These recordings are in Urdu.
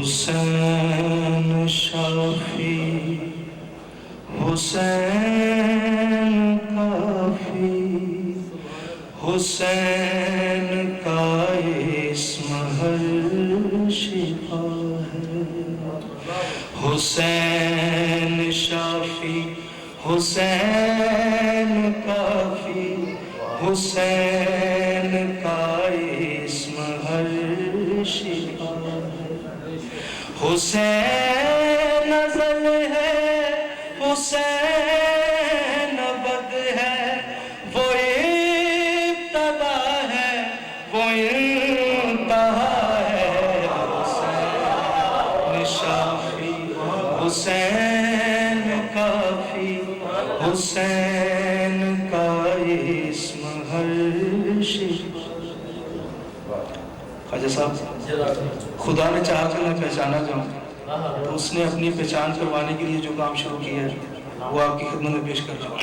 حسین شافی حسین کافی حسین کا اسم ہر شفا ہے حسین شافی حسین کافی حسین کا اسم ہر شفا ہے حسین ازل ہے حسین ابد ہے وہ ابتدا ہے وہ انتہا ہے حسین شافی حسین کافی حسین کا اسم ہر شفا۔ خواجہ صاحب خدا نے چاہا کہ میں پہچانا جاؤں تو اس نے اپنی پہچان کروانے کے لیے جو کام شروع کیا ہے وہ آپ کی خدمت میں پیش کر رہا ہوں۔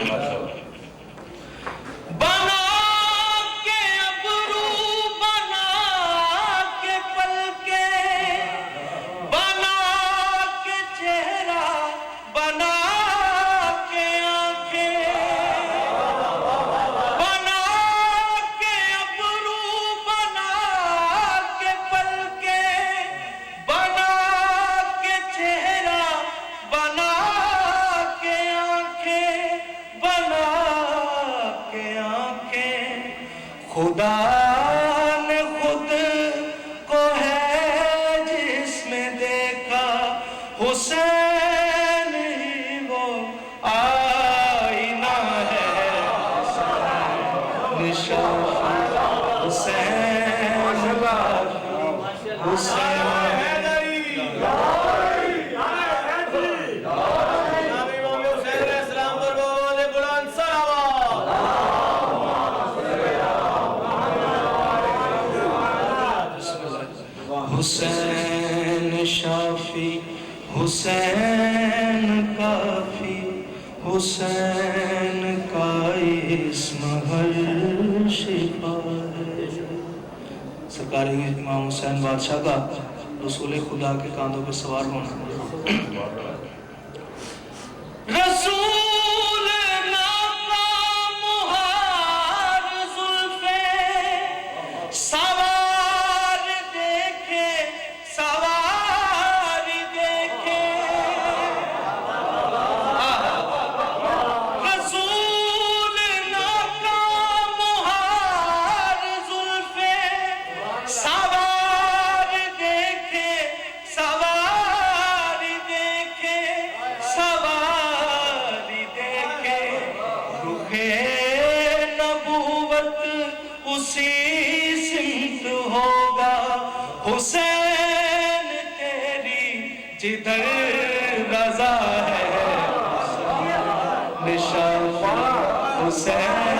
بنا کے ابرو بنا کے پلکے بنا کے چہرہ بنا کے آنکھیں بنا کے ابرو بنا کے پلکے بنا کے چہرہ بنا کے آنکھیں بنا کے آنکھیں خدا نے خود کو ہے جس میں دیکھا حسین ہی وہ آئینہ ہے حسین شافی حسین کافی حسین حسین شافی حسین کافی حسین کا اسم ہر شفا ہے۔ سرکار امام حسین بادشاہ کا رسول خدا کے کاندھوں پہ سوار ہونا رسول ناکام ہار زلفے سوار دیکھے سوار دیکھے رسول ناکام ہار زلفے سوار دیکھے سوار دیکھے سوار دیکھے رخ نبوت اسی سمت ہوگا حسین تیری جدھر رضا ہے نشان حسین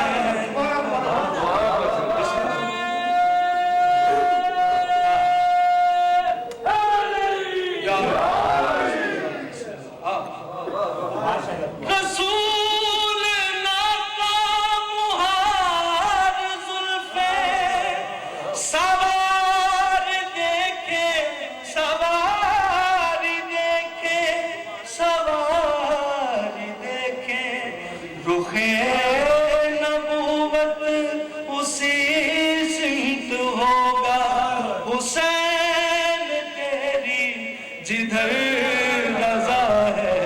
رسول ناکام ہار زلفے سوار دیکھے سوار دیکھے سوار دیکھے رخ نبوت اسی سمت ہوگا حسین تیری جدھر رضا ہے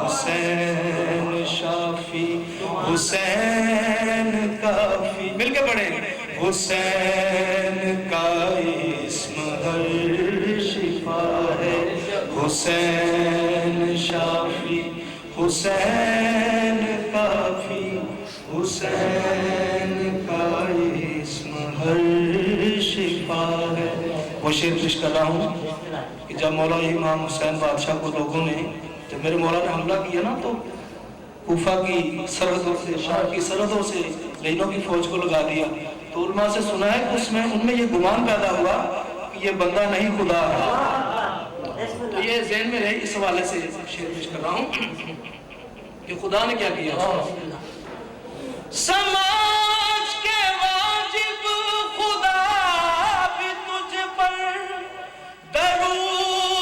حسین شافی حسین کافی مل کے پڑھیں حسین کا اسم ہر شفا ہے حسین شافی حسین کافی حسین کا اسم ہر شفا ہے۔ وہ شعر پیش کر رہا ہوں کہ جب مولا امام حسین بادشاہ کو لوگوں نے جب میرے مولا نے حملہ کیا نا تو کوفہ کی سرحدوں سے شام کی سرحدوں سے لینوں کی فوج کو لگا دیا تو علماء سے سنا ہے کہ ان میں یہ گمان پیدا ہوا کہ یہ بندہ نہیں خدا ہے۔ تو یہ ذہن میں رہے اس حوالے سے شعر پیش کر رہا ہوں کہ خدا نے کیا کیا سماج کے واجب خدا بھی تجھ پر درود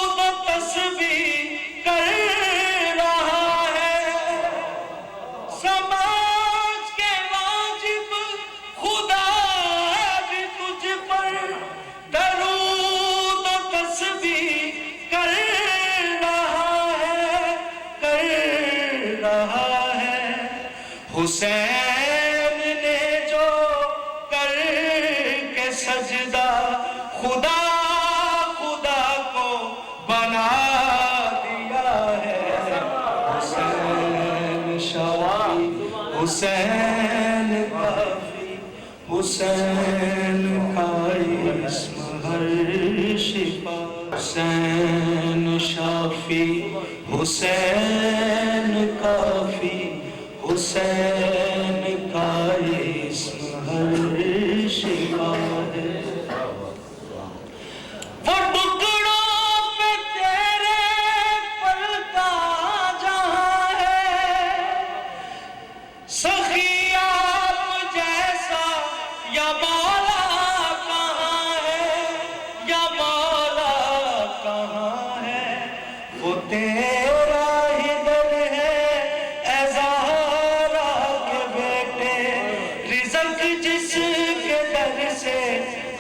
حسین نے جو کر کے سجدہ خدا خدا کو بنا دیا ہے. حسین شافی حسین کافی حسین کا اسم ہر شفا. حسین شافی حسین کافی حسین کا اسم ہر شفا ہے. وہ ٹکڑوں پہ تیرے پلتا جہاں ہے سخی آپ جیسا یا مولا کہاں ہے یا مولا کہاں ہے. وہ تیرا ہی در ہے اے زہرا کے بیٹے رزق جس کے در سے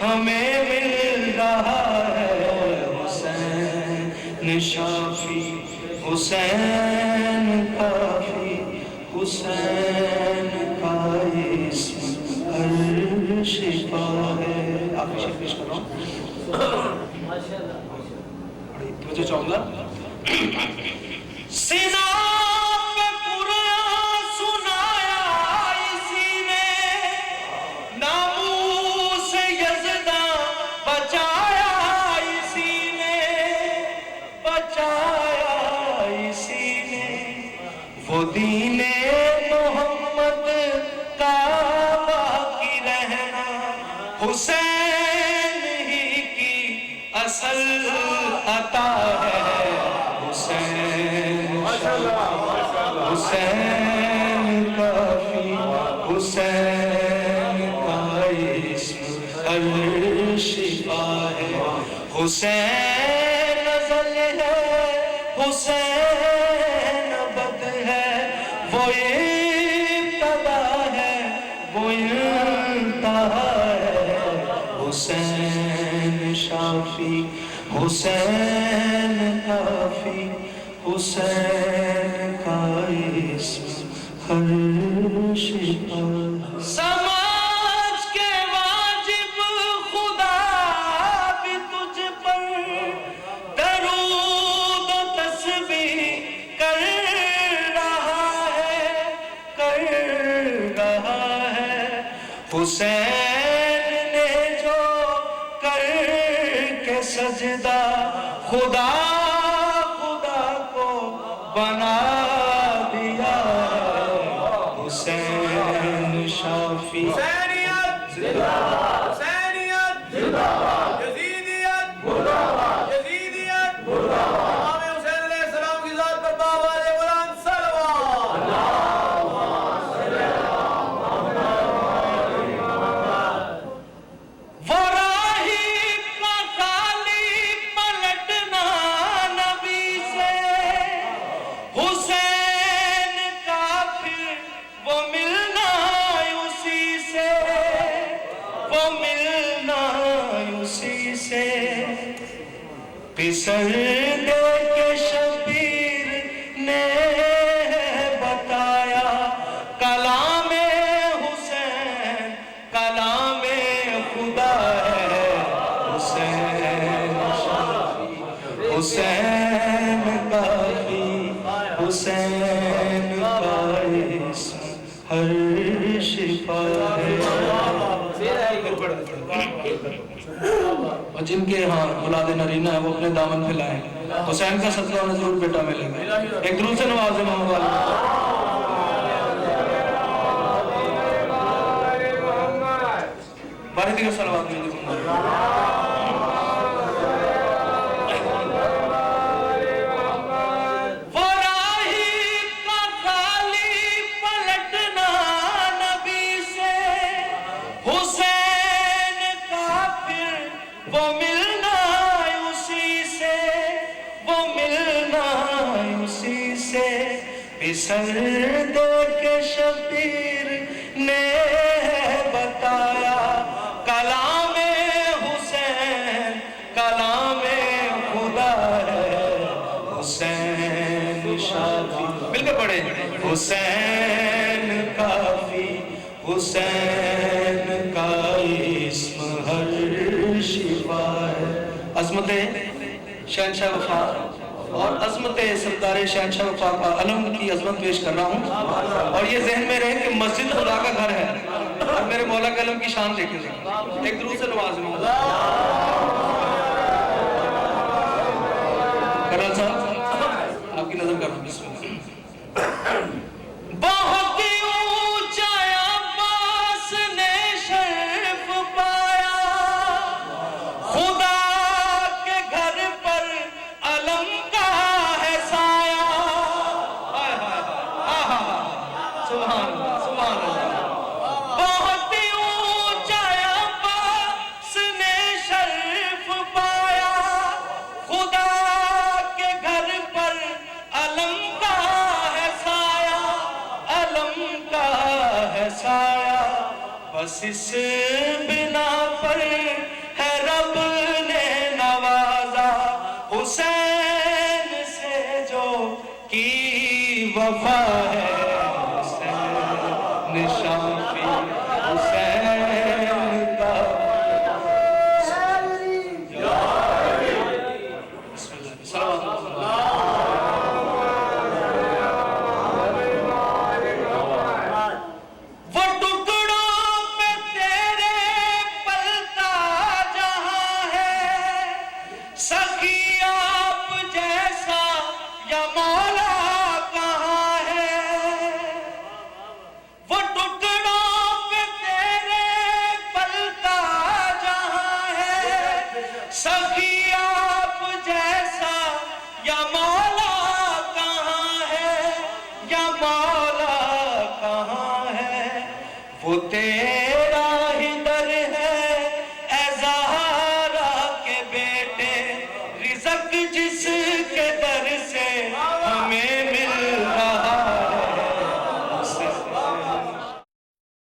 ہمیں مل رہا ہے. حسین شافی حسین کافی حسین کا اسم ہر شفا ہے. آپ کو شیخ پیش کر رہا ہوں. بڑی توجہ چاہوں گا. سینا پہ قرآن سنایا اسی نے ناموس یزداں بچایا اسی نے بچایا اسی نے. وہ دین محمد کا باقی رہنا حسین ہی کی اصل عطا ہے. حسین حسین کافی حسین کا اسم ہر شفا ہے. حسین ازل ہے حسین ابد ہے وہ ابتدا ہے وہ انتہا ہے. حسین شافی حسین کافی حسین کا اسم ہر شفا. سماج کے واجب خدا بھی تجھ پر درود و تسبیح کر رہا ہے. حسین نے جو کر کے سجدہ خدا خدا کو بنا دیا ہے. حسین شافی حسینیت زندہ باد حسینیت زندہ باد یزیدیت مردہ باد یزیدیت مردہ باد. امام حسین علیہ السلام کی ذات پر بابا علیہ بلند صلوات. وہ راہی کا خالی پلٹنا نبی سے حسین کا پھر وہ ملنا اسی سے وہ ملنا اسی سے. پسر دے کے شبیر نے بتایا کلام حسین کلام خدا ہے. حسین شافی حسین کافی حسین کا اسم ہر شفا ہے. اور جن کے ہاں اولاد نرینہ ہے وہ اپنے دامن پھیلائیں. حسین کا صدقہ انہیں ضرور بیٹا ملے گا. ایک درود سے نوازے محمد والا. بارے دیگر صلوات میں دیکھوں گا. وہ راہی کا خالی پلٹنا نبی سے حسین کا پھر وہ ملنا اسی سے وہ ملنا اسی سے. پسر دے کے شبیر نے بتایا کلام حسین کلام خدا ہے. حسین شافی مل کے پڑھیں. حسین کا حسین کا اسم ہر شفا ہے. عظمت شہنشاہ وفا اور عظمت سردار شہنشاہ وفا کا علم کی عظمت پیش کر رہا ہوں. اور یہ ذہن میں رہے کہ مسجد خدا کا گھر ہے اور میرے مولا کے علم کی شان دیکھیں. ایک درود سے نواز لوں. کرال صاحب آپ کی نظر کر دوں. بسم اللہ. بہت اونچا عباس نے شرف پایا, خدا کے گھر پر علم کا ہے سایہ. سبحان اللہ سبحان اللہ. بہت اونچا عباس نے شرف پایا, خدا کے گھر پر علم کا ہے سایہ, علم کا ہے سایہ. بس اس بنا پر ہے رب نے نوازا, حسین سے جو کی وفا ہے. حسین شافی حسین کا. بسم اللہ صلوات اللہ. وہ ٹکڑوں پہ تیرے پلتا جہاں ہے, سخی آپ جیسا یا مولا کہاں ہے. وہ ٹکڑوں پہ تیرے پلتا جہاں ہے, سخی آپ جیسا یا مولا کہاں ہے, یا مولا کہاں ہے. وہ تیرے